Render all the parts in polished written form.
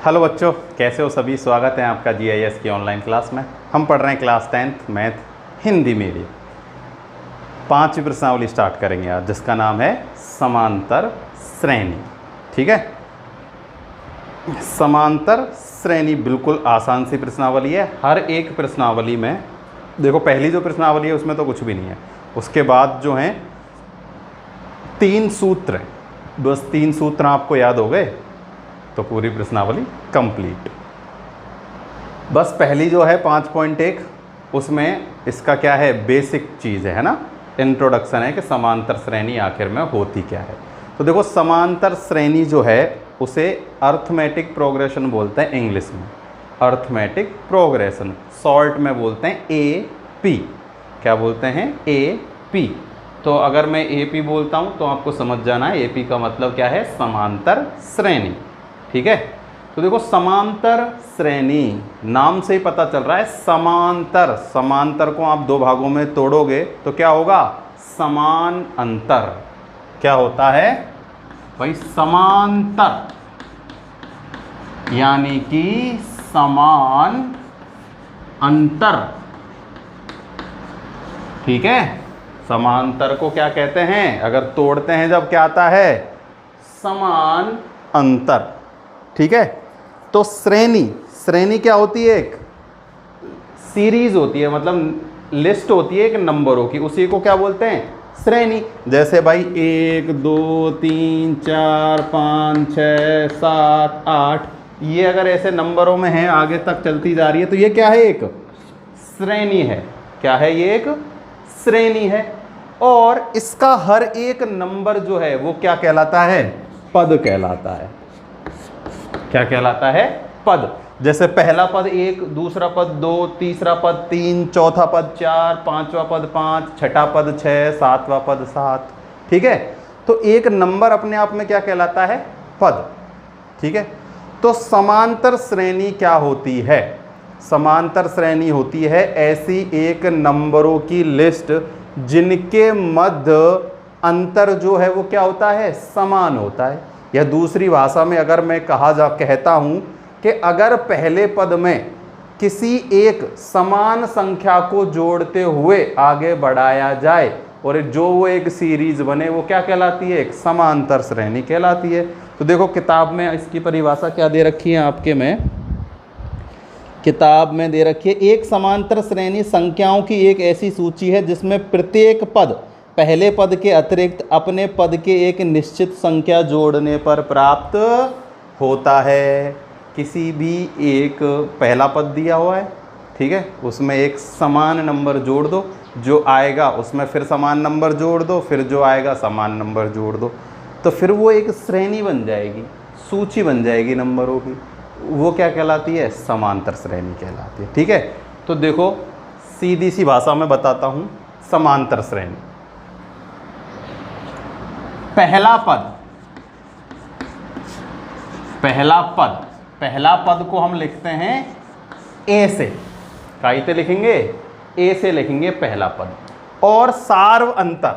Hello बच्चों, कैसे हो सभी। स्वागत है आपका जीआईएस की ऑनलाइन क्लास में। हम पढ़ रहे हैं class 10th math Hindi medium. 5वीं प्रश्नावली स्टार्ट करेंगे आज, जिसका नाम है समांतर श्रेणी। ठीक है, समांतर श्रेणी बिल्कुल आसान सी प्रश्नावली है। हर एक प्रश्नावली में देखो, पहली जो प्रश्नावली है उसमें तो कुछ भी नहीं है, उसके बाद जो हैं 3 सूत्र, बस 3 सूत्र आपको याद हो गए तो पूरी प्रश्नावली कंप्लीट। बस पहली जो है 5.1, उसमें इसका क्या है, बेसिक चीज़ है ना, इंट्रोडक्शन है कि समांतर श्रेणी आखिर में होती क्या है। तो देखो, समांतर श्रेणी जो है उसे अर्थमेटिक प्रोग्रेशन बोलते हैं इंग्लिश में। अर्थमेटिक प्रोग्रेशन, शॉर्ट में बोलते हैं AP। क्या बोलते हैं? AP। तो अगर मैं AP बोलता हूँ तो आपको समझ जाना है AP का मतलब क्या है, समांतर श्रेणी। ठीक है, तो देखो समांतर श्रेणी नाम से ही पता चल रहा है समांतर। समांतर को आप 2 भागों में तोड़ोगे तो क्या होगा, समान अंतर। क्या होता है भाई, समांतर यानी कि समान अंतर। ठीक है, समांतर को क्या कहते हैं, अगर तोड़ते हैं जब, क्या आता है, समान अंतर। ठीक है, तो श्रेणी, श्रेणी क्या होती है, एक सीरीज होती है, मतलब लिस्ट होती है एक नंबरों की, उसी को क्या बोलते हैं, श्रेणी। जैसे भाई 1 2 3 4 5 6 7 8, ये अगर ऐसे नंबरों में है, आगे तक चलती जा रही है, तो ये क्या है, एक श्रेणी है। क्या है, ये एक श्रेणी है। और इसका हर एक नंबर जो है वो क्या कहलाता है, पद कहलाता है। क्या कहलाता है, पद। जैसे पहला पद 1, दूसरा पद 2, तीसरा पद 3, चौथा पद 4, पांचवा पद 5, छठा पद 6, सातवां पद 7। ठीक है, तो एक नंबर अपने आप में क्या कहलाता है, पद। ठीक है, तो समांतर श्रेणी क्या होती है, समांतर श्रेणी होती है ऐसी एक नंबरों की लिस्ट जिनके मध्य अंतर जो है वो क्या होता है, समान होता है। या दूसरी भाषा में अगर मैं कहता हूँ कि अगर पहले पद में किसी एक समान संख्या को जोड़ते हुए आगे बढ़ाया जाए और जो वो एक सीरीज बने, वो क्या कहलाती है, एक समांतर श्रेणी कहलाती है। तो देखो, किताब में इसकी परिभाषा क्या दे रखी है आपके में, किताब में दे रखी है, एक समांतर श्रेणी संख्याओं की एक ऐसी सूची है जिसमें प्रत्येक पद पहले पद के अतिरिक्त अपने पद के एक निश्चित संख्या जोड़ने पर प्राप्त होता है। किसी भी एक पहला पद दिया हुआ है, ठीक है, उसमें एक समान नंबर जोड़ दो, जो आएगा उसमें फिर समान नंबर जोड़ दो, फिर जो आएगा समान नंबर जोड़ दो, तो फिर वो एक श्रेणी बन जाएगी, सूची बन जाएगी नंबरों की। वो क्या कहलाती है, समांतर श्रेणी कहलाती है। ठीक है, तो देखो सीधी सी भाषा में बताता हूँ, समांतर श्रेणी, पहला पद, पहला पद को हम लिखते हैं ए से, काइते लिखेंगे, ए से लिखेंगे पहला पद। और सार्वअंतर,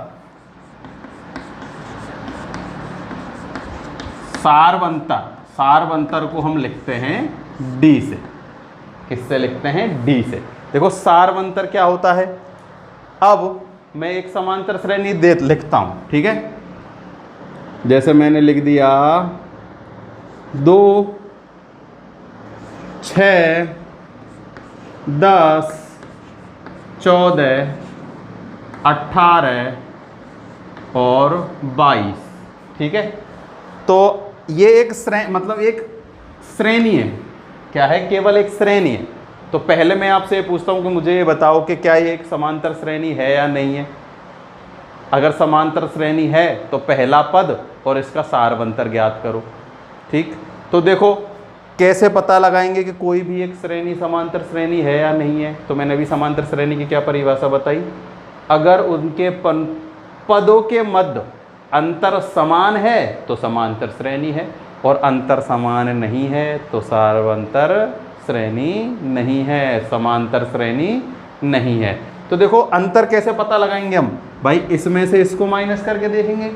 सार्वअंतर को हम लिखते हैं डी से। किससे लिखते हैं, डी से। देखो सार्वअंतर क्या होता है, अब मैं एक समांतर श्रेणी लिखता हूं। ठीक है, जैसे मैंने लिख दिया 2 6 10 14 18 और 22। ठीक है, तो ये एक मतलब एक श्रेणी है। क्या है, केवल एक श्रेणी है। तो पहले मैं आपसे ये पूछता हूँ कि मुझे ये बताओ कि क्या ये एक समांतर श्रेणी है या नहीं है। अगर समांतर श्रेणी है तो पहला पद और इसका सार्वअंतर ज्ञात करो। ठीक, तो देखो कैसे पता लगाएंगे कि कोई भी एक श्रेणी समांतर श्रेणी है या नहीं है। तो मैंने अभी समांतर श्रेणी की क्या परिभाषा बताई, अगर उनके पदों के मध्य अंतर समान है तो समांतर श्रेणी है, और अंतर समान नहीं है तो सार्वअंतर श्रेणी नहीं है, समांतर श्रेणी नहीं है। तो देखो अंतर कैसे पता लगाएंगे हम, भाई इसमें से इसको माइनस करके देखेंगे,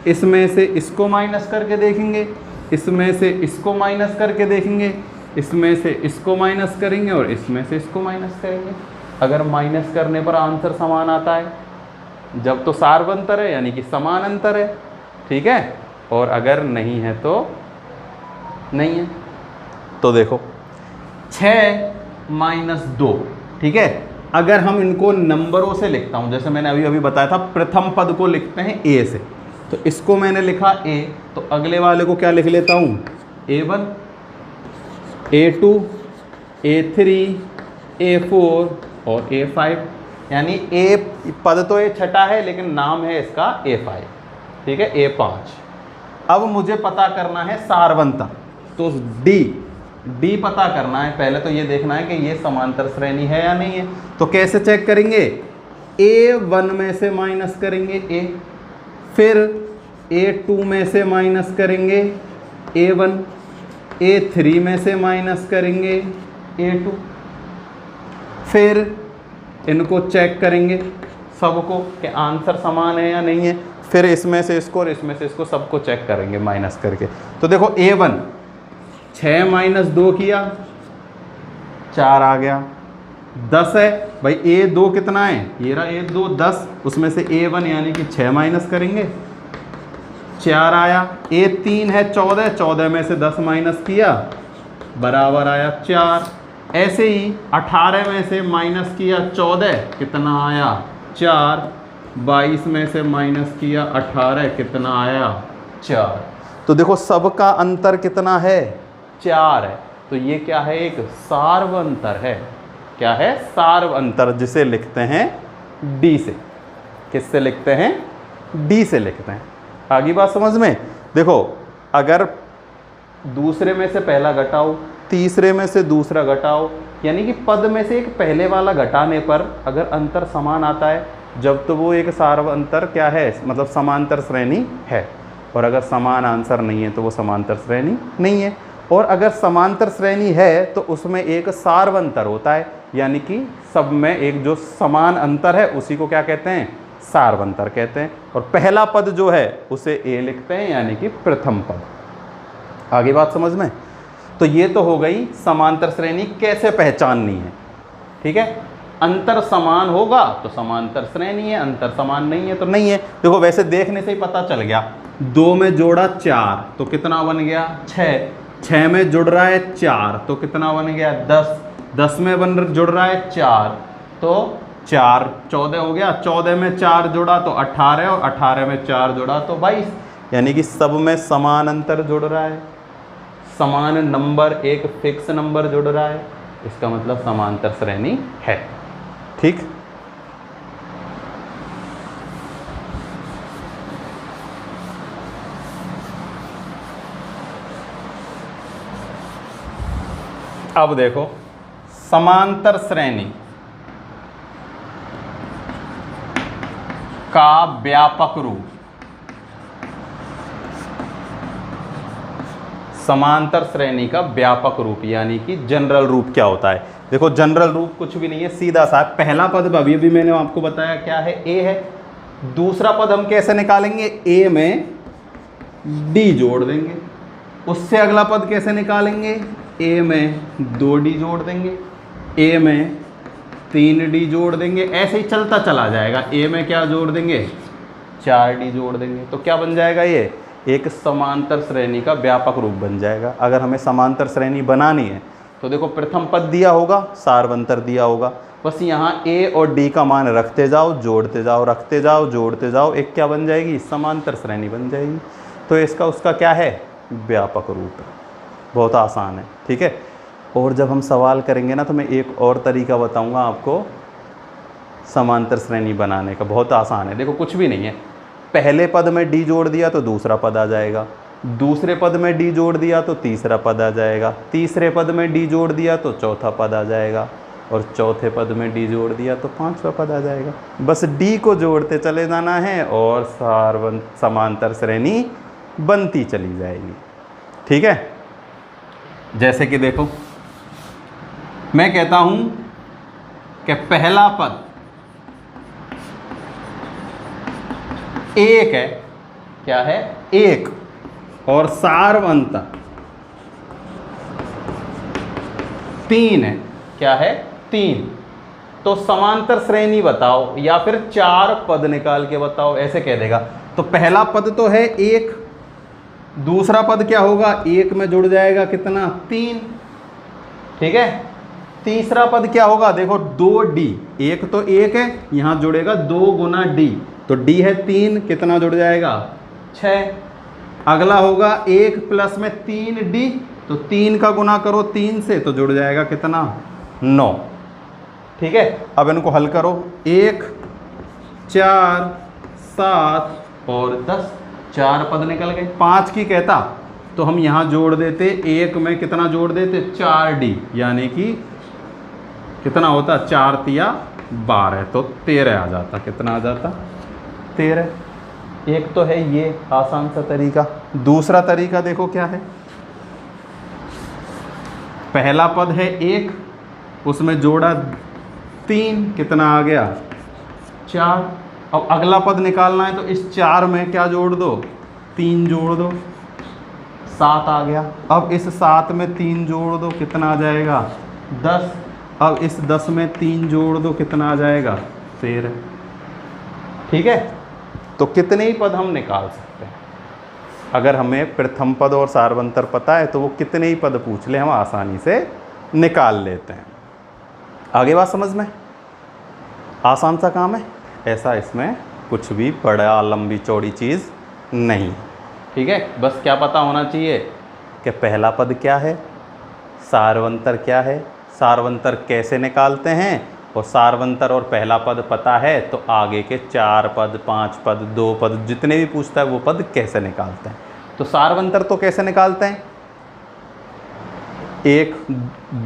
इसमें से इसको माइनस करके देखेंगे, इसमें से इसको माइनस करके देखेंगे, इसमें से इसको माइनस करेंगे और इसमें से इसको माइनस करेंगे। अगर माइनस करने पर आंसर समान आता है, जब तो सार्वंतर है यानी कि समान अंतर है, ठीक है। और अगर नहीं है तो नहीं है। तो देखो 6 माइनस 2, ठीक है। अगर हम इनको नंबरों से लिखता हूं, जैसे मैंने अभी अभी बताया था प्रथम पद को लिखते हैं ए से, तो इसको मैंने लिखा ए, तो अगले वाले को क्या लिख लेता हूं, A1, A2, A3, A4 और A5। यानी ए पद तो ये छठा है लेकिन नाम है इसका A5, ठीक है, A5। अब मुझे पता करना है सारवंतर, तो डी पता करना है। पहले तो ये देखना है कि ये समांतर श्रेणी है या नहीं है। तो कैसे चेक करेंगे, A1 में से माइनस करेंगे A, फिर A2 में से माइनस करेंगे A1, A3 में से माइनस करेंगे A2, फिर इनको चेक करेंगे सबको कि आंसर समान है या नहीं है। फिर इसमें से इसको और इसमें से इसको सबको चेक करेंगे माइनस करके। तो देखो A1 6 माइनस 2 किया, 4 आ गया। 10 है भाई, A2 कितना है, ये रहा A2 10, उसमें से A1 यानी कि 6 माइनस करेंगे, 4 आया। A3 है 14, 14 में से 10 माइनस किया, बराबर आया 4। ऐसे ही 18 में से माइनस किया 14, कितना आया 4। 22 में से माइनस किया 18, कितना आया 4। तो देखो सबका अंतर कितना है, 4 है। तो ये क्या है, एक सार्वंतर है। क्या है, सार्वंतर, जिसे लिखते हैं डी से। किससे लिखते हैं, डी से लिखते हैं। आगे बात समझ में। देखो अगर दूसरे में से पहला घटाओ, तीसरे में से दूसरा घटाओ, यानी कि पद में से एक पहले वाला घटाने पर अगर अंतर समान आता है, जब तो वो एक सार्वंतर क्या है, मतलब समांतर श्रेणी है। और अगर समान आंसर नहीं है तो वो समांतर श्रेणी नहीं है। और अगर समांतर श्रेणी है तो उसमें एक सार्वंतर होता है, यानी कि सब में एक जो समान अंतर है उसी को क्या कहते हैं, सार्वंतर कहते हैं। और पहला पद जो है उसे ए लिखते हैं, यानी कि प्रथम पद। आगे बात समझ में। तो ये तो हो गई समांतर श्रेणी कैसे पहचाननी है, ठीक है। अंतर समान होगा तो समांतर श्रेणी है, अंतर समान नहीं है तो नहीं है। देखो वैसे देखने से ही पता चल गया, 2 में जोड़ा 4 तो कितना बन गया 6, 6 में जुड़ रहा है 4 तो कितना बन गया 10, 10 में जुड़ रहा है 4 तो 4, 14 हो गया। 14 में 4 जुड़ा तो 18 और 18 में 4 जुड़ा तो 22, यानी कि सब में समान अंतर जुड़ रहा है, समान नंबर, एक फिक्स नंबर जुड़ रहा है। इसका मतलब समांतर श्रेणी है, ठीक। अब देखो समांतर श्रेणी का व्यापक रूप, समांतर श्रेणी का व्यापक रूप यानी कि जनरल रूप क्या होता है। देखो जनरल रूप कुछ भी नहीं है, सीधा सा पहला पद अभी अभी मैंने आपको बताया क्या है, ए है। दूसरा पद हम कैसे निकालेंगे, ए में डी जोड़ देंगे। उससे अगला पद कैसे निकालेंगे, ए में 2d जोड़ देंगे, ए में 3d जोड़ देंगे। ऐसे ही चलता चला जाएगा। ए में क्या जोड़ देंगे, 4d जोड़ देंगे। तो क्या बन जाएगा, ये एक समांतर श्रेणी का व्यापक रूप बन जाएगा। अगर हमें समांतर श्रेणी बनानी है तो देखो प्रथम पद दिया होगा, सार्वंतर दिया होगा, बस यहाँ ए और डी का मान रखते जाओ, जोड़ते जाओ, रखते जाओ, जोड़ते जाओ, एक क्या बन जाएगी, समांतर श्रेणी बन जाएगी। तो इसका उसका क्या है, व्यापक रूप है। बहुत आसान है, ठीक है। और जब हम सवाल करेंगे ना तो मैं एक और तरीका बताऊंगा आपको समांतर श्रेणी बनाने का, बहुत आसान है। देखो कुछ भी नहीं है, पहले पद में डी जोड़ दिया तो दूसरा पद आ जाएगा, दूसरे पद में डी जोड़ दिया तो तीसरा पद आ जाएगा, तीसरे पद में डी जोड़ दिया तो चौथा पद आ जाएगा, और चौथे पद में डी जोड़ दिया तो पांचवा पद आ जाएगा। बस डी को जोड़ते चले जाना है और समांतर श्रेणी बनती चली जाएगी, ठीक है। जैसे कि देखो मैं कहता हूं कि पहला पद 1 है, क्या है 1, और सार्वंतर 3 है। क्या है? 3। तो समांतर श्रेणी बताओ या फिर 4 पद निकाल के बताओ, ऐसे कह देगा। तो पहला पद तो है 1, दूसरा पद क्या होगा? 1 में जुड़ जाएगा कितना? 3। ठीक है। तीसरा पद क्या होगा? देखो 2d, 1 तो 1 है, यहां जुड़ेगा 2 गुना d, तो d है 3, कितना जुड़ जाएगा? 6। अगला होगा 1 प्लस में 3d, तो 3 का गुना करो 3 से तो जुड़ जाएगा कितना? 9। ठीक है। अब इनको हल करो। 1, 4, 7 और 10, 4 पद निकल गए। 5 की कहता तो हम यहाँ जोड़ देते, 1 में कितना जोड़ देते? 4d, यानी कि कितना होता? 4 तिया 12, तो 13 आ जाता। कितना आ जाता? 13। एक तो है ये आसान सा तरीका। दूसरा तरीका देखो क्या है। पहला पद है 1, उसमें जोड़ा 3, कितना आ गया? 4। अब अगला पद निकालना है तो इस 4 में क्या जोड़ दो? 3 जोड़ दो, 7 आ गया। अब इस 7 में 3 जोड़ दो, कितना आ जाएगा? 10। अब इस 10 में 3 जोड़ दो, कितना आ जाएगा? 13। ठीक है। तो कितने ही पद हम निकाल सकते हैं। अगर हमें प्रथम पद और सार्वंतर पता है तो वो कितने ही पद पूछ ले हम आसानी से निकाल लेते हैं। आगे बात समझ में? आसान सा काम है, ऐसा इसमें कुछ भी बड़ा लंबी चौड़ी चीज़ नहीं। ठीक है। बस क्या पता होना चाहिए कि पहला पद क्या है, सार्वंतर क्या है, सार्वंतर कैसे निकालते हैं, और सार्वंतर और पहला पद पता है तो आगे के 4 पद, 5 पद, 2 पद जितने भी पूछता है वो पद कैसे निकालते हैं। तो सार्वंतर तो कैसे निकालते हैं?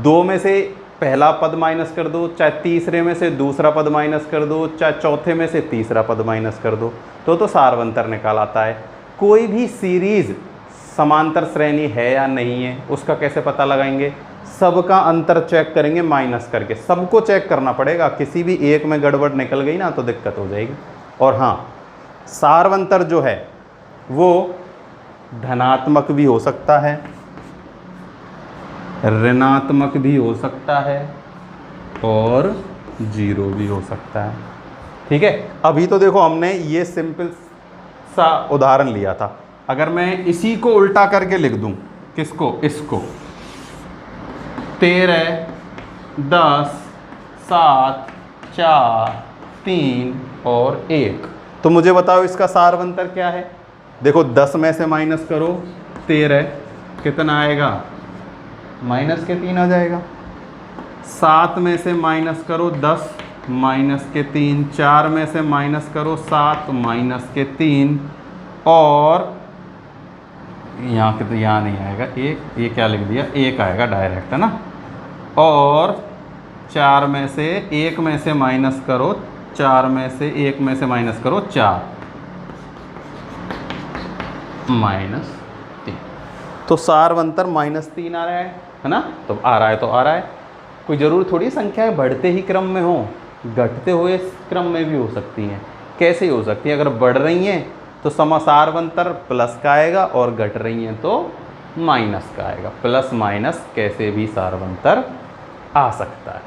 2 में से पहला पद माइनस कर दो, चाहे तीसरे में से दूसरा पद माइनस कर दो, चाहे चौथे में से तीसरा पद माइनस कर दो, तो सार्वंतर निकाल आता है। कोई भी सीरीज समांतर श्रेणी है या नहीं है उसका कैसे पता लगाएंगे? सबका अंतर चेक करेंगे माइनस करके। सबको चेक करना पड़ेगा, किसी भी एक में गड़बड़ निकल गई ना तो दिक्कत हो जाएगी। और हाँ, सार्वंतर जो है वो धनात्मक भी हो सकता है, ऋणात्मक भी हो सकता है और 0 भी हो सकता है। ठीक है। अभी तो देखो हमने ये सिंपल सा उदाहरण लिया था। अगर मैं इसी को उल्टा करके लिख दूं, किसको? इसको 13, 10, 7, 4, 3 और 1, तो मुझे बताओ इसका सार्वंतर क्या है? देखो 10 में से माइनस करो 13, कितना आएगा? माइनस के 3 आ जाएगा। 7 में से माइनस करो 10, माइनस के 3। 4 में से माइनस करो 7, माइनस के 3। और यहाँ के तो यहाँ नहीं आएगा 1, ये क्या लिख दिया? 1 आएगा डायरेक्ट, है ना। और 4 में से 1 में से माइनस करो 4 में से 1 में से माइनस करो 4, -3। तो सार्वंतर -3 आ रहा है ना। तो आ रहा है तो आ रहा है। कोई ज़रूर थोड़ी संख्याएं बढ़ते ही क्रम में हो, घटते हुए क्रम में भी हो सकती हैं। कैसे हो सकती हैं? अगर बढ़ रही हैं तो सार्वंतर प्लस का आएगा और घट रही हैं तो माइनस का आएगा। प्लस माइनस कैसे भी सार्वंतर आ सकता है।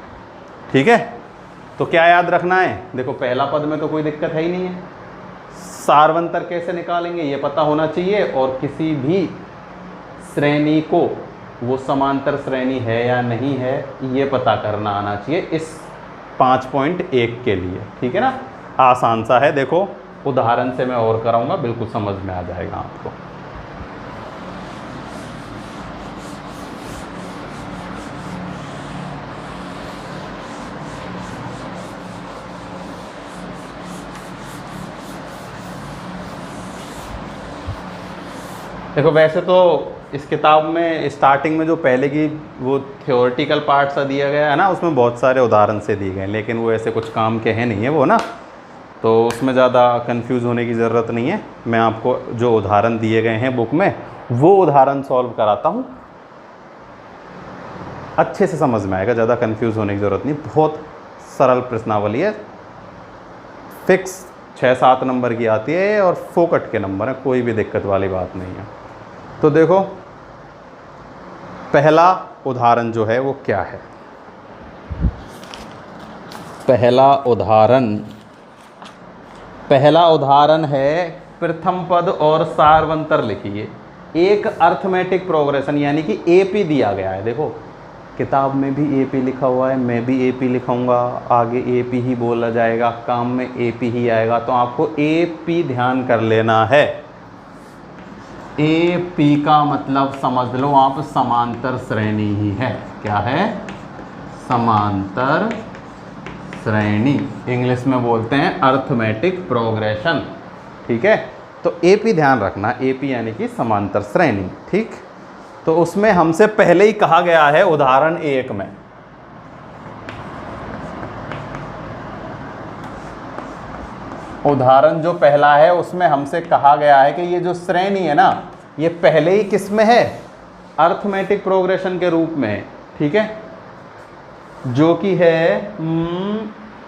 ठीक है। तो क्या याद रखना है? देखो पहला पद में तो कोई दिक्कत है ही नहीं है। सार्वंतर कैसे निकालेंगे ये पता होना चाहिए, और किसी भी श्रेणी को वो समांतर श्रेणी है या नहीं है ये पता करना आना चाहिए इस 5.1 के लिए। ठीक है ना। आसान सा है, देखो उदाहरण से मैं और कराऊंगा, बिल्कुल समझ में आ जाएगा आपको। देखो वैसे तो इस किताब में स्टार्टिंग में जो पहले की वो थ्योरेटिकल पार्ट सा दिया गया है ना, उसमें बहुत सारे उदाहरण से दिए गए, लेकिन वो ऐसे कुछ काम के हैं नहीं है वो ना, तो उसमें ज़्यादा कंफ्यूज होने की ज़रूरत नहीं है। मैं आपको जो उदाहरण दिए गए हैं बुक में वो उदाहरण सॉल्व कराता हूँ, अच्छे से समझ में आएगा, ज़्यादा कंफ्यूज होने की ज़रूरत नहीं। बहुत सरल प्रश्नावली है, फिक्स 6-7 नंबर की आती है और फोकट के नंबर है, कोई भी दिक्कत वाली बात नहीं है। तो देखो पहला उदाहरण जो है वो क्या है। पहला उदाहरण है प्रथम पद और सार्वंतर लिखिए। एक अर्थमेटिक प्रोग्रेशन यानी कि एपी दिया गया है। देखो किताब में भी एपी लिखा हुआ है, मैं भी एपी लिखाऊंगा, आगे एपी ही बोला जाएगा, काम में एपी ही आएगा, तो आपको एपी ध्यान कर लेना है। एपी का मतलब समझ लो आप समांतर श्रेणी ही है। क्या है? समांतर श्रेणी। इंग्लिश में बोलते हैं अर्थमेटिक प्रोग्रेशन। ठीक है, तो एपी ध्यान रखना, एपी यानी कि समांतर श्रेणी। ठीक, तो उसमें हमसे पहले ही कहा गया है उदाहरण 1 में, उदाहरण जो पहला है उसमें हमसे कहा गया है कि ये जो श्रेणी है ना, ये पहले ही किस में है? अर्थमेटिक प्रोग्रेशन के रूप में है। ठीक है, जो कि है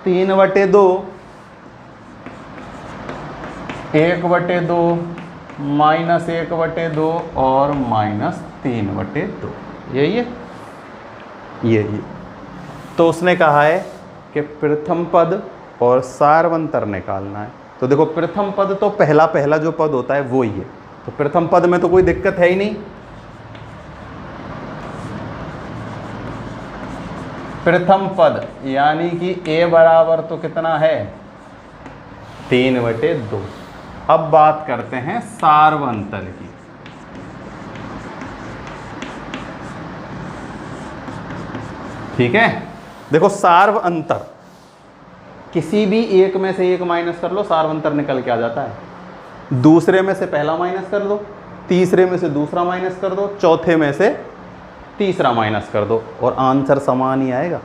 3/2, 1/2, -1/2 और -3/2। यही है, यही। तो उसने कहा है कि प्रथम पद और सार्वंतर निकालना है। तो देखो प्रथम पद तो पहला जो पद होता है वो ही है, तो प्रथम पद में तो कोई दिक्कत है ही नहीं। प्रथम पद यानी कि a बराबर तो कितना है? 3/2। अब बात करते हैं सार्वंतर की। ठीक है, देखो सार्वंतर किसी भी एक में से एक माइनस कर लो, सार्वंतर निकल के आ जाता है। दूसरे में से पहला माइनस कर दो, तीसरे में से दूसरा माइनस कर दो, चौथे में से तीसरा माइनस कर दो और आंसर समान ही आएगा।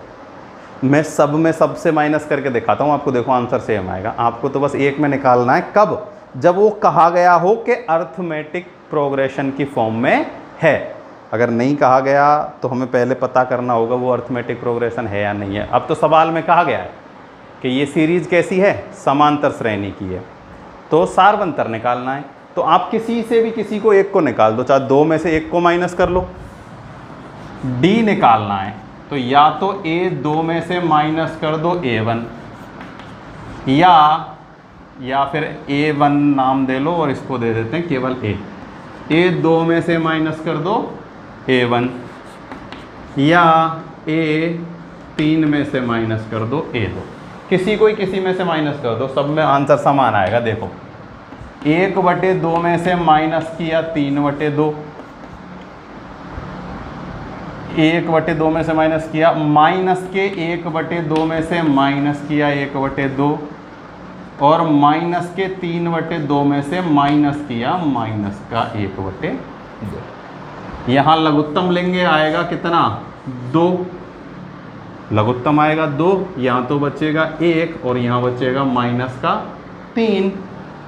मैं सब में सबसे माइनस करके दिखाता हूँ आपको, देखो आंसर सेम आएगा। आपको तो बस एक में निकालना है, कब? जब वो कहा गया हो कि अर्थमेटिक प्रोग्रेशन की फॉर्म में है। अगर नहीं कहा गया तो हमें पहले पता करना होगा वो अर्थमेटिक प्रोग्रेशन है या नहीं है। अब तो सवाल में कहा गया है कि ये सीरीज कैसी है? समांतर श्रेणी की है, तो सार्वंतर निकालना है। तो आप किसी से भी किसी को एक को निकाल दो, चाहे 2 में से एक को माइनस कर लो। डी निकालना है तो या तो ए 2 में से माइनस कर दो a1, या फिर a1 नाम दे लो और इसको दे देते हैं केवल ए 2 में से माइनस कर दो a1, या a3 में से माइनस कर दो a2। किसी कोई किसी में से माइनस कर दो, सब में आंसर समान आएगा। देखो 1/2 में से माइनस किया 3/2, 1/2 में से माइनस किया, माइनस के 1/2 में से माइनस किया 1/2, और माइनस के 3/2 में से माइनस किया माइनस का 1/2। यहाँ लघुत्तम लेंगे, आएगा कितना? 2। लघुत्तम आएगा 2, यहाँ तो बचेगा 1 और यहाँ बचेगा माइनस का 3,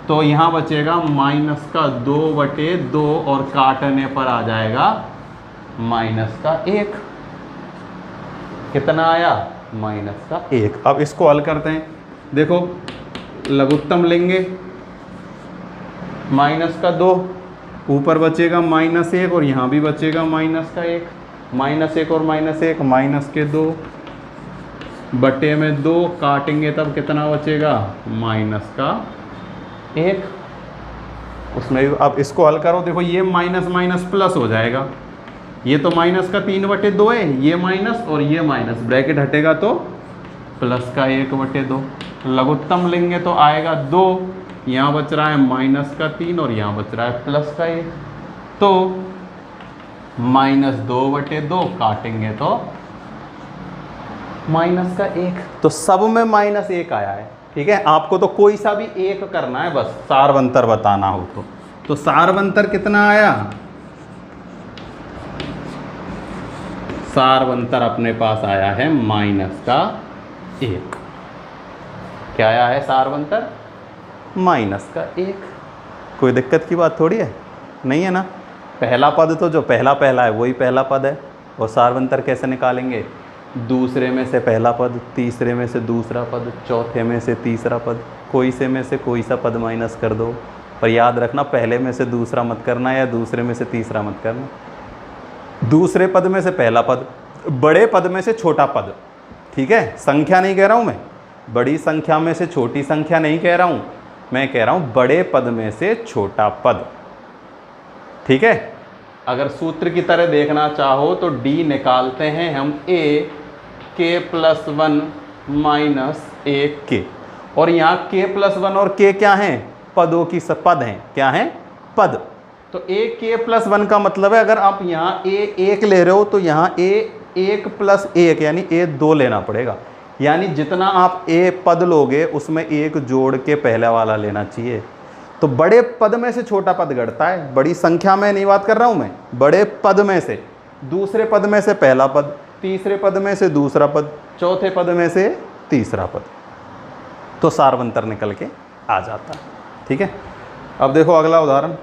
तो यहाँ बचेगा माइनस का 2/2 और काटने पर आ जाएगा माइनस का 1। कितना आया? माइनस का 1। अब इसको हल करते हैं। देखो लघुत्तम लेंगे, माइनस का 2, ऊपर बचेगा -1 और यहाँ भी बचेगा माइनस का 1, -1 और -1 माइनस के 2 बटे में 2, काटेंगे तब कितना बचेगा? माइनस का 1। उसमें अब इसको हल करो, देखो ये माइनस माइनस प्लस हो जाएगा। ये तो माइनस का 3/2 है, ये माइनस और ये माइनस, ब्रैकेट हटेगा तो प्लस का 1/2। लघुत्तम लेंगे तो आएगा 2, यहाँ बच रहा है माइनस का 3 और यहाँ बच रहा है प्लस का 1, तो -2/2 काटेंगे तो माइनस का 1। तो सब में -1 आया है। ठीक है, आपको तो कोई सा भी एक करना है, बस सार्वंतर बताना हो तो सार्वंतर कितना आया? सार्वंतर अपने पास आया है माइनस का 1। क्या आया है सार्वंतर? माइनस का 1। कोई दिक्कत की बात थोड़ी है, नहीं है ना। पहला पद तो जो पहला है वही पहला पद है, और सार्वंतर कैसे निकालेंगे? दूसरे में से पहला पद, तीसरे में से दूसरा पद, चौथे में से तीसरा पद, कोई से में से कोई सा पद माइनस कर दो, पर याद रखना पहले में से दूसरा मत करना या दूसरे में से तीसरा मत करना। दूसरे पद में से पहला पद, बड़े पद में से छोटा पद, ठीक है। संख्या नहीं कह रहा हूँ मैं, बड़ी संख्या में से छोटी संख्या नहीं कह रहा हूँ, मैं कह रहा हूँ बड़े पद में से छोटा पद, ठीक है। अगर सूत्र की तरह देखना चाहो तो डी निकालते हैं हम ए के प्लस 1 माइनस ए के, और यहाँ के प्लस 1 और के क्या हैं, पदों की पद हैं, क्या हैं, पद। तो ए के प्लस 1 का मतलब है अगर आप यहाँ ए 1 ले रहे हो तो यहाँ ए 1 प्लस 1 यानी ए 2 लेना पड़ेगा, यानी जितना आप ए पद लोगे उसमें 1 जोड़ के पहले वाला लेना चाहिए। तो बड़े पद में से छोटा पद घटता है, बड़ी संख्या में नहीं बात कर रहा हूँ मैं, बड़े पद में से, दूसरे पद में से पहला पद, तीसरे पद में से दूसरा पद, चौथे पद में से तीसरा पद, तो सार्वंतर निकल के आ जाता है, ठीक है। अब देखो अगला उदाहरण,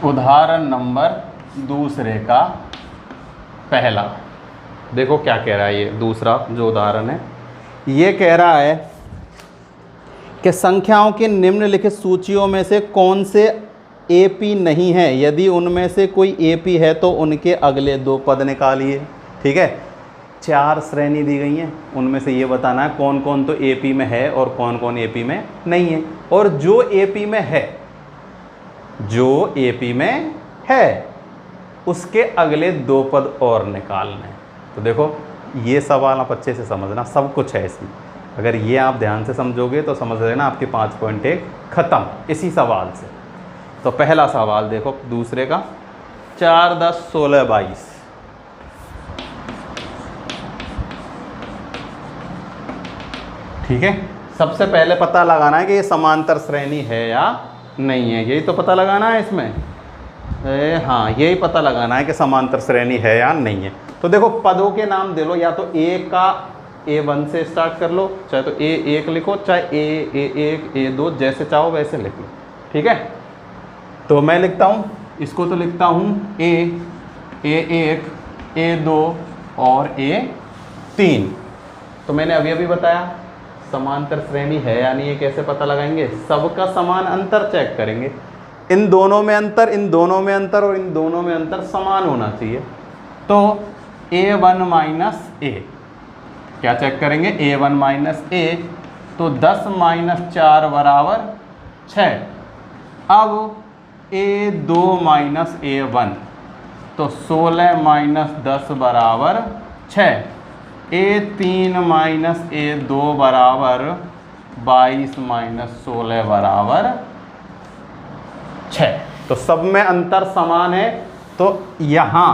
उदाहरण नंबर दूसरे का पहला, देखो क्या कह रहा है ये दूसरा जो उदाहरण है, ये कह रहा है कि संख्याओं की निम्नलिखित सूचियों में से कौन से एपी नहीं है, यदि उनमें से कोई एपी है तो उनके अगले 2 पद निकालिए, ठीक है। 4 श्रेणी दी गई हैं, उनमें से ये बताना है कौन कौन तो एपी में है और कौन कौन एपी में नहीं है, और जो एपी में है, जो एपी में है उसके अगले 2 पद और निकालने हैं। तो देखो ये सवाल आप अच्छे से समझना, सब कुछ है इसमें, अगर ये आप ध्यान से समझोगे तो समझ लेना आपके 5.1 खत्म इसी सवाल से। तो पहला सवाल देखो दूसरे का, 4, 10, 16, 22, ठीक है। सबसे पहले पता लगाना है कि ये समांतर श्रेणी है या नहीं है, यही तो पता लगाना है इसमें, हाँ यही पता लगाना है कि समांतर श्रेणी है या नहीं है। तो देखो पदों के नाम दे लो, या तो ए का A1 से स्टार्ट कर लो, चाहे तो A1 लिखो, चाहे A1, A2 जैसे चाहो वैसे लिख लो, ठीक है। तो मैं लिखता हूँ इसको, तो लिखता हूँ A1, A2 और A3। तो मैंने अभी अभी बताया समांतर श्रेणी है यानी ये कैसे पता लगाएंगे, सबका समान अंतर चेक करेंगे, इन दोनों में अंतर, इन दोनों में अंतर और इन दोनों में अंतर समान होना चाहिए। तो A1 माइनस A क्या चेक करेंगे, A1 माइनस A, तो 10 माइनस 4 बराबर 6। अब A2 माइनस A1 तो 16 माइनस 10 बराबर 6। A3 माइनस A2 बराबर 22 माइनस 16 बराबर 6। तो सब में अंतर समान है। तो यहाँ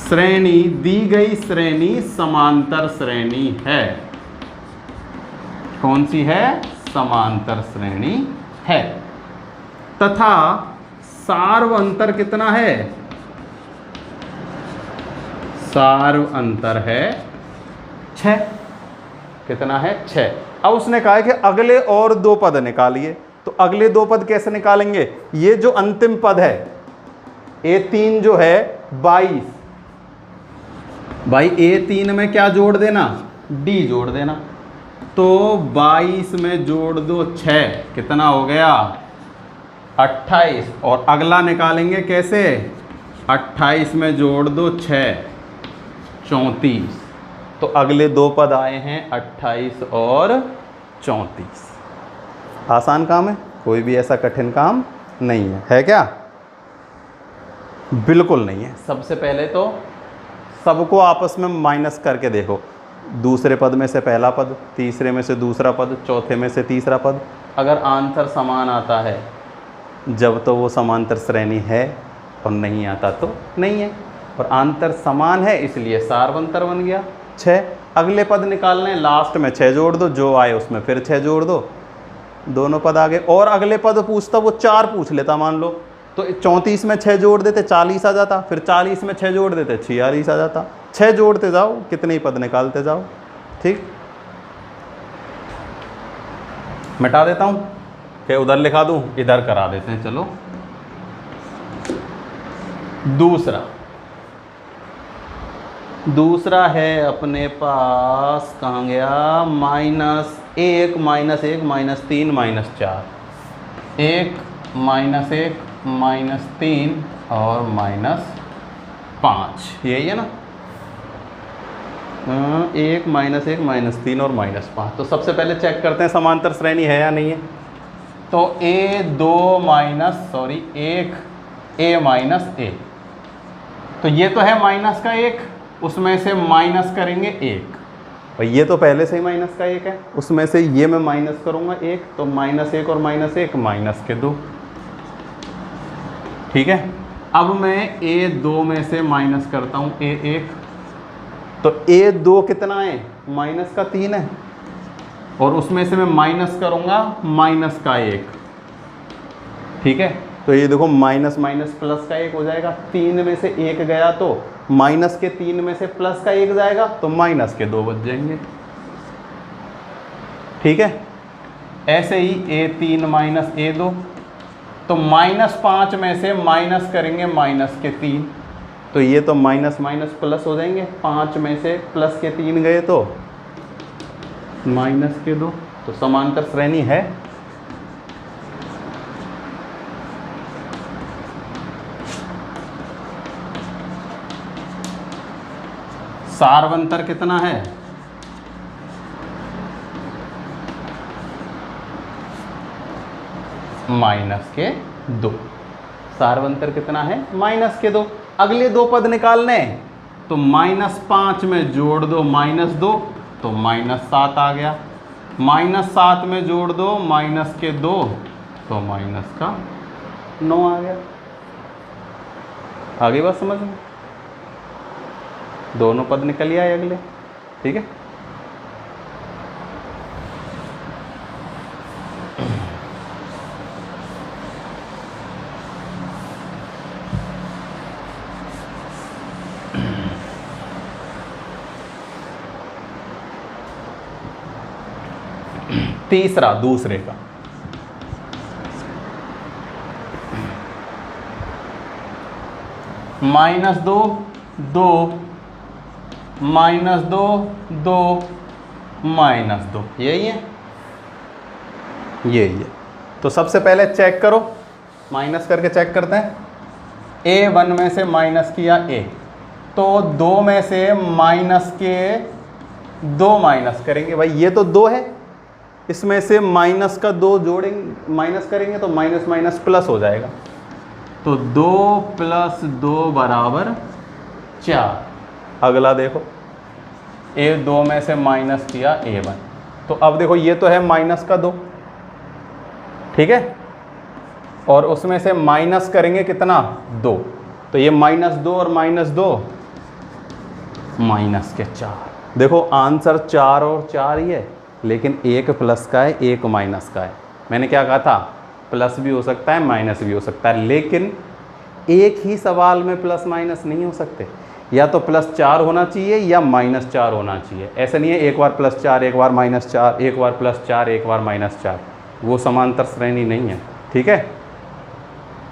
श्रेणी दी गई श्रेणी समांतर श्रेणी है। कौन सी है, समांतर श्रेणी है। तथा सार्व अंतर कितना है, सार्व अंतर है 6। कितना है, 6। अब उसने कहा है कि अगले और 2 पद निकालिए। तो अगले 2 पद कैसे निकालेंगे, ये जो अंतिम पद है A3 जो है 22, भाई A3 में क्या जोड़ देना, D जोड़ देना। तो 22 में जोड़ दो 6, कितना हो गया 28। और अगला निकालेंगे कैसे, 28 में जोड़ दो 6, 34। तो अगले 2 पद आए हैं 28 और 34। आसान काम है, कोई भी ऐसा कठिन काम नहीं है क्या, बिल्कुल नहीं है। सबसे पहले तो सबको आपस में माइनस करके देखो, दूसरे पद में से पहला पद, तीसरे में से दूसरा पद, चौथे में से तीसरा पद। अगर आंसर समान आता है जब तो वो समांतर श्रेणी है, और नहीं आता तो नहीं है। और आंतर समान है इसलिए सार्वंतर बन गया 6। अगले पद निकालने, लास्ट में 6 जोड़ दो, जो आए उसमें फिर 6 जोड़ दो, दोनों पद आ गए। और अगले पद पूछता वो 4 पूछ लेता मान लो, तो 34 में 6 जोड़ देते 40 आ जाता, फिर 40 में 6 जोड़ देते 46 आ जाता। 6 जोड़ते जाओ, कितने ही पद निकालते जाओ। ठीक, मिटा देता हूँ कि उधर लिखा दूँ, इधर करा देते हैं। चलो दूसरा है अपने पास, कहाँ गया, -1 -1 -3 -4, 1 -1 -3 और -5, यही है ना। 1 -1 -3 और -5। तो सबसे पहले चेक करते हैं समांतर श्रेणी है या नहीं है। तो एक A तो ये तो है माइनस का 1, उसमें से माइनस करेंगे 1, और ये तो पहले से ही माइनस का 1 है, उसमें से ये मैं माइनस करूंगा 1, तो -1 और -1 -2। ठीक है, अब मैं A2 में से माइनस करता हूँ A1, तो A2 कितना है, माइनस का 3 है, और उसमें से मैं माइनस करूंगा माइनस का 1। ठीक है, तो ये देखो माइनस माइनस प्लस का 1 हो जाएगा, 3 में से 1 गया तो माइनस के 3 में से प्लस का 1 जाएगा, तो माइनस के 2 बच जाएंगे। ठीक है, ऐसे ही A3 माइनस A2, तो -5 में से माइनस करेंगे माइनस के 3, तो ये तो माइनस माइनस प्लस हो जाएंगे, 5 में से प्लस के 3 गए तो माइनस के 2, तो समांतर श्रेणी है। सार्वंतर कितना है, -2। सार्वंतर कितना है, -2। अगले 2 पद निकालने, तो -5 में जोड़ दो -2, तो -7 आ गया, -7 में जोड़ दो -2, तो -9 आ गया। आगे बात समझ में, दोनों पद निकल आए अगले। ठीक है, तीसरा दूसरे का, -2 2 -2 2 -2, यही है, यही है। तो सबसे पहले चेक करो, माइनस करके चेक करते हैं। A1 में से माइनस किया A, तो 2 में से माइनस के 2 माइनस करेंगे, भाई ये तो 2 है, इसमें से माइनस का 2 जोड़ेंगे, माइनस करेंगे तो माइनस माइनस प्लस हो जाएगा, तो 2 + 2 = 4। अगला देखो, A2 में से माइनस किया A1, तो अब देखो ये तो है माइनस का 2, ठीक है, और उसमें से माइनस करेंगे कितना, 2, तो ये -2 और -2 -4। देखो आंसर 4 और 4 ही है, लेकिन 1 प्लस का है 1 माइनस का है। मैंने क्या कहा था, प्लस भी हो सकता है माइनस भी हो सकता है, लेकिन एक ही सवाल में प्लस माइनस नहीं हो सकते, या तो +4 होना चाहिए या -4 होना चाहिए। ऐसा नहीं है एक बार +4 एक बार -4, एक बार +4 एक बार -4, वो समांतर श्रेणी नहीं है। ठीक है,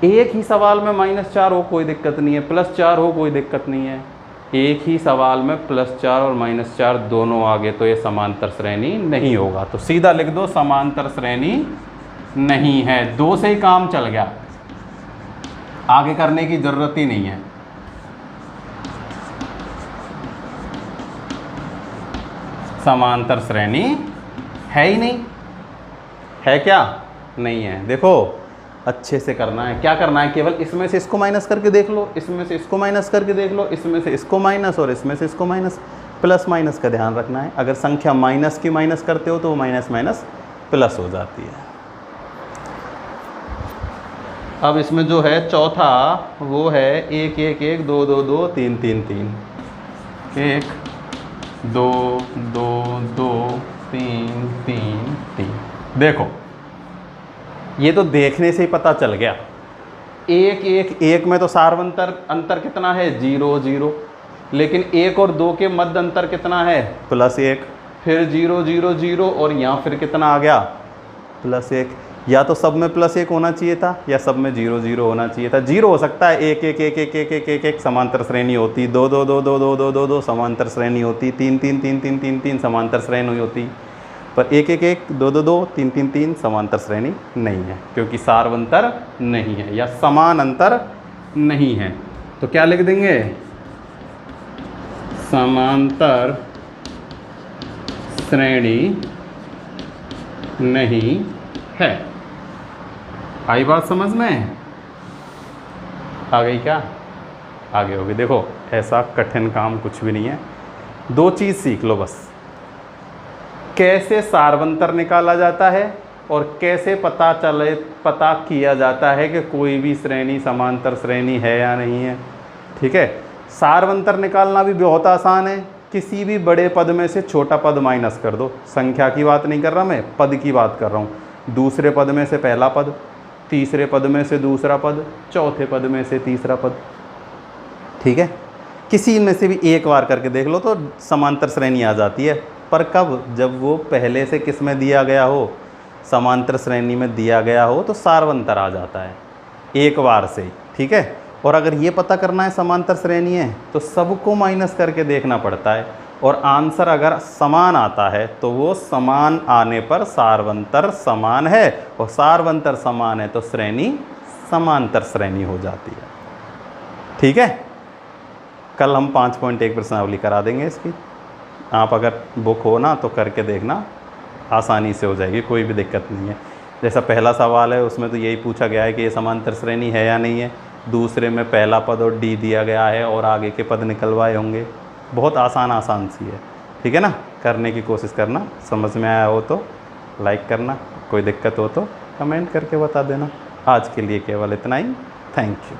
एक ही सवाल में -4 हो कोई दिक्कत नहीं है, +4 हो कोई दिक्कत नहीं है, एक ही सवाल में +4 और -4 दोनों आ गए तो ये समांतर श्रेणी नहीं होगा। तो सीधा लिख दो समांतर श्रेणी नहीं है, 2 से ही काम चल गया, आगे करने की ज़रूरत ही नहीं है। समांतर श्रेणी है ही नहीं, है क्या, नहीं है। देखो अच्छे से करना है, क्या करना है, केवल इसमें से इसको माइनस करके देख लो, इसमें से इसको माइनस करके देख लो, इसमें से इसको माइनस और इसमें से इसको माइनस, प्लस माइनस का ध्यान रखना है। अगर संख्या माइनस की माइनस करते हो तो वो माइनस माइनस प्लस हो जाती है। अब इसमें जो है चौथा वो है 1 1 1 2 2 2 3 3 3, 1 2 2 2 3 3 3। देखो ये तो देखने से ही पता चल गया, एक एक एक में तो सार्वंतर अंतर कितना है 0 0, लेकिन 1 और 2 के मध्य अंतर कितना है +1, फिर 0 0 0 और यहाँ फिर कितना आ गया +1। या तो सब में +1 होना चाहिए था या सब में 0 0 होना चाहिए था। 0 हो सकता है, 1 1 1 1 1 1 1 1 समांतर श्रेणी होती, 2 2 2 2 2 2 2 2 समांतर श्रेणी होती, 3 3 3 3 3 3 समांतर श्रेणी होती, पर 1 1 1 2 2 2 3 3 3 समांतर श्रेणी नहीं है, क्योंकि सार्वंतर नहीं है या समान अंतर नहीं है। तो क्या लिख देंगे, समांतर श्रेणी नहीं है। आई बात समझ में? आ गई क्या? आगे होगी। देखो ऐसा कठिन काम कुछ भी नहीं है, 2 चीज़ सीख लो बस, कैसे सार्वंतर निकाला जाता है और कैसे पता किया जाता है कि कोई भी श्रेणी समांतर श्रेणी है या नहीं है। ठीक है, सार्वंतर निकालना भी बहुत आसान है, किसी भी बड़े पद में से छोटा पद माइनस कर दो। संख्या की बात नहीं कर रहा मैं, पद की बात कर रहा हूँ। दूसरे पद में से पहला पद, तीसरे पद में से दूसरा पद, चौथे पद में से तीसरा पद। ठीक है, किसी में से भी एक बार करके देख लो तो समांतर श्रेणी आ जाती है। पर कब? जब वो पहले से किस में दिया गया हो, समांतर श्रेणी में दिया गया हो, तो सार्वंतर आ जाता है एक बार से। ठीक है, और अगर ये पता करना है समांतर श्रेणी है तो सबको माइनस करके देखना पड़ता है, और आंसर अगर समान आता है तो वो समान आने पर सार्वंतर समान है, और सार्वंतर समान है तो श्रेणी समांतर श्रेणी हो जाती है। ठीक है, कल हम 5.1 प्रश्नावली करा देंगे इसकी। आप अगर बुक हो ना तो करके देखना, आसानी से हो जाएगी, कोई भी दिक्कत नहीं है। जैसा पहला सवाल है उसमें तो यही पूछा गया है कि ये समांतर श्रेणी है या नहीं है, दूसरे में पहला पद और डी दिया गया है और आगे के पद निकलवाए होंगे। बहुत आसान सी है। ठीक है ना, करने की कोशिश करना। समझ में आया हो तो लाइक करना, कोई दिक्कत हो तो कमेंट करके बता देना। आज के लिए केवल इतना ही। Thank you.